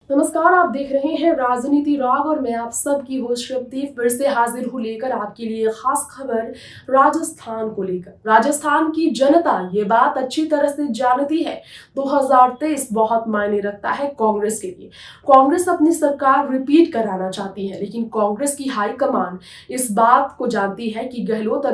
नमस्कार, आप देख रहे हैं राजनीति राग और मैं आप सबकी होस्ट श्रुति फिर से हाजिर हूँ लेकर आपके लिए खास खबर राजस्थान को लेकर। राजस्थान की जनता ये बात अच्छी तरह से जानती है, 2023 बहुत मायने रखता है कांग्रेस के लिए। कांग्रेस अपनी सरकार रिपीट कराना चाहती है, लेकिन कांग्रेस की हाईकमान इस बात को जानती है कि गहलोत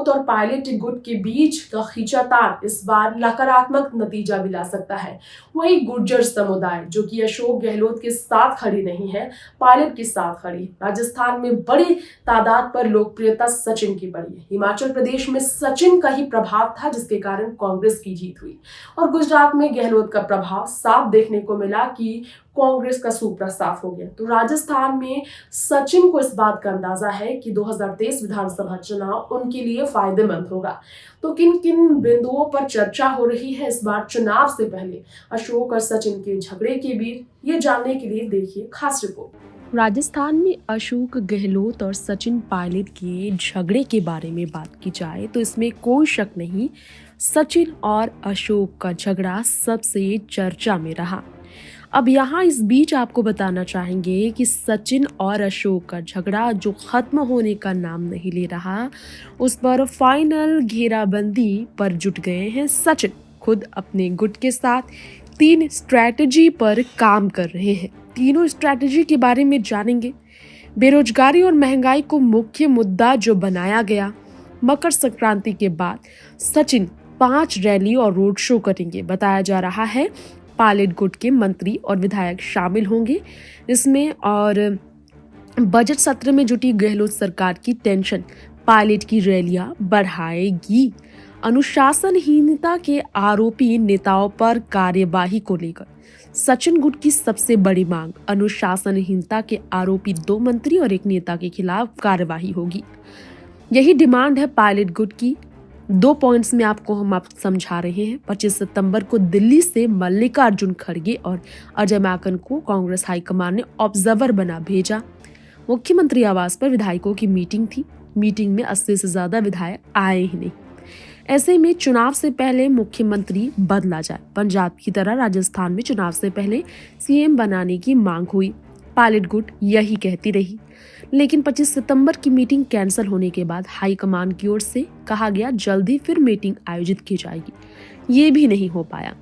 और पायलट गुट के बीच का खींचातान इस बार नकारात्मक नतीजा भी ला सकता है। वही गुर्जर समुदाय जो कि अशोक गहलोत के साथ खड़ी नहीं है, पायलट के साथ खड़ी। राजस्थान में बड़ी तादाद पर लोकप्रियता सचिन की बढ़ी है। हिमाचल प्रदेश में सचिन का ही प्रभाव था जिसके कारण कांग्रेस की जीत हुई, और गुजरात में गहलोत का प्रभाव साफ देखने को मिला कि कांग्रेस का सूपड़ा साफ हो गया। तो राजस्थान में सचिन को इस बात का अंदाजा है कि 2023 विधानसभा चुनाव उनके लिए फायदेमंद होगा। तो किन किन बिंदुओं पर चर्चा हो रही है इस बार चुनाव से पहले अशोक और सचिन के झगड़े के बीच, ये जानने के लिए देखिए खास रिपोर्ट। राजस्थान में अशोक गहलोत और सचिन पायलट के झगड़े के बारे में बात की जाए तो इसमें कोई शक नहीं, सचिन और अशोक का झगड़ा सबसे चर्चा में रहा। अब यहाँ इस बीच आपको बताना चाहेंगे कि सचिन और अशोक का झगड़ा जो खत्म होने का नाम नहीं ले रहा, उस पर फाइनल घेराबंदी पर जुट गए हैं सचिन। खुद अपने गुट के साथ 3 स्ट्रैटेजी पर काम कर रहे हैं। तीनों स्ट्रैटेजी के बारे में जानेंगे। बेरोजगारी और महंगाई को मुख्य मुद्दा जो बनाया गया। मकर संक्रांति के बाद सचिन 5 रैली और रोड शो करेंगे। बताया जा रहा है पायलट गुट के मंत्री और विधायक शामिल होंगे इसमें। और बजट सत्र में जुटी गहलोत सरकार की टेंशन पायलट की रैलियां बढ़ाएगी। अनुशासनहीनता के आरोपी नेताओं पर कार्यवाही को लेकर सचिन गुट की सबसे बड़ी मांग, अनुशासनहीनता के आरोपी 2 मंत्री और 1 नेता के खिलाफ कार्यवाही होगी। यही डिमांड है पायलट गुट की। 2 पॉइंट्स में हम समझा रहे हैं। 25 सितंबर को दिल्ली से मल्लिकार्जुन खड़गे और अजय माकन को कांग्रेस हाईकमान ने ऑब्जर्वर बना भेजा। मुख्यमंत्री आवास पर विधायकों की मीटिंग थी। मीटिंग में 80 से ज्यादा विधायक आए ही नहीं। ऐसे में चुनाव से पहले मुख्यमंत्री बदला जाए। पंजाब की तरह राजस्थान में चुनाव से पहले सीएम बनाने की मांग हुई। पायलट गुट यही कहती रही, लेकिन 25 सितंबर की मीटिंग कैंसिल होने के बाद हाईकमान की ओर से कहा गया जल्दी फिर मीटिंग आयोजित की जाएगी। ये भी नहीं हो पाया,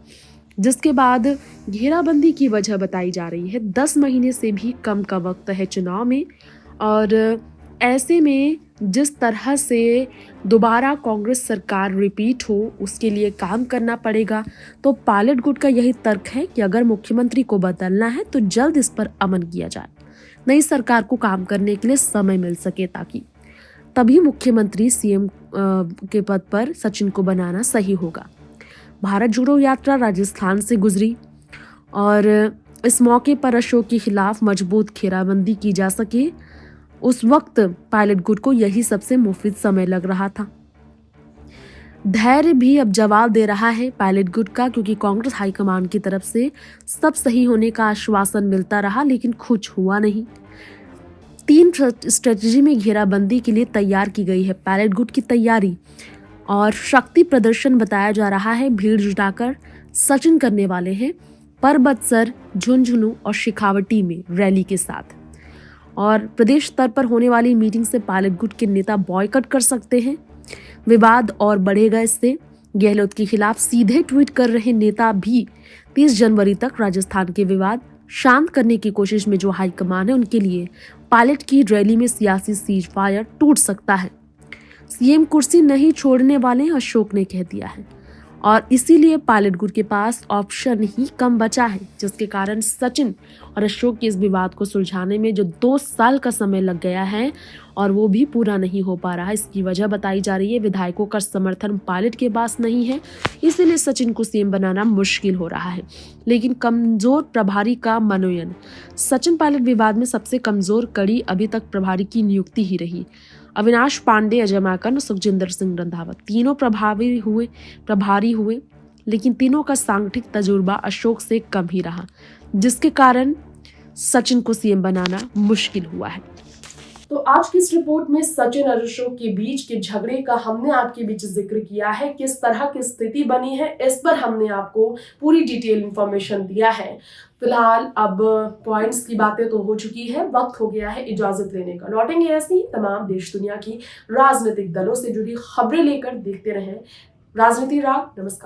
जिसके बाद घेराबंदी की वजह बताई जा रही है। 10 महीने से भी कम का वक्त है चुनाव में, और ऐसे में जिस तरह से दोबारा कांग्रेस सरकार रिपीट हो उसके लिए काम करना पड़ेगा। तो पायलट गुट का यही तर्क है कि अगर मुख्यमंत्री को बदलना है तो जल्द इस पर अमल किया जाए, नई सरकार को काम करने के लिए समय मिल सके, ताकि तभी मुख्यमंत्री सीएम के पद पर सचिन को बनाना सही होगा। भारत जोड़ो यात्रा राजस्थान से गुजरी और इस मौके पर अशोक के खिलाफ मजबूत घेराबंदी की जा सके, उस वक्त पायलट गुट को यही सबसे मुफीद समय लग रहा था। धैर्य भी अब जवाब दे रहा है पायलट गुट का, क्योंकि कांग्रेस हाईकमान की तरफ से सब सही होने का आश्वासन मिलता रहा, लेकिन कुछ हुआ नहीं। 3 स्ट्रेटजी में घेराबंदी के लिए तैयार की गई है पायलट गुट की तैयारी, और शक्ति प्रदर्शन बताया जा रहा है। भीड़ जुटाकर सचिन करने वाले हैं परबतसर, झुंझुनू और शेखावटी में रैली के साथ। और प्रदेश स्तर पर होने वाली मीटिंग से पायलट गुट के नेता बॉयकॉट कर सकते हैं। विवाद और बढ़ेगा इससे। गहलोत के खिलाफ सीधे ट्वीट कर रहे नेता भी 30 जनवरी तक राजस्थान के विवाद शांत करने की कोशिश में जो हाईकमान है उनके लिए पायलट की रैली में सियासी सीज फायर टूट सकता है। सीएम कुर्सी नहीं छोड़ने वाले अशोक ने कह दिया है, और इसीलिए पायलट गुट के पास ऑप्शन ही कम बचा है, जिसके कारण सचिन और अशोक के इस विवाद को सुलझाने में जो 2 साल का समय लग गया है और वो भी पूरा नहीं हो पा रहा है। इसकी वजह बताई जा रही है विधायकों का समर्थन पायलट के पास नहीं है, इसीलिए सचिन को सीएम बनाना मुश्किल हो रहा है। लेकिन कमजोर प्रभारी का मनोनयन, सचिन पायलट विवाद में सबसे कमजोर कड़ी अभी तक प्रभारी की नियुक्ति ही रही। अविनाश पांडे, अजय माकन और सुखजिंदर सिंह रंधावा तीनों प्रभारी हुए, लेकिन तीनों का सांगठनिक तजुर्बा अशोक से कम ही रहा, जिसके कारण सचिन को सीएम बनाना मुश्किल हुआ है। तो आज की इस रिपोर्ट में सचिन और अशोक के बीच के झगड़े का हमने आपके बीच जिक्र किया है, किस तरह की स्थिति बनी है इस पर हमने आपको पूरी डिटेल इंफॉर्मेशन दिया है। फिलहाल अब पॉइंट्स की बातें तो हो चुकी है, वक्त हो गया है इजाजत लेने का। लौटेंगे ऐसी तमाम देश दुनिया की राजनीतिक दलों से जुड़ी खबरें लेकर, देखते रहें राजनीति राग। नमस्कार।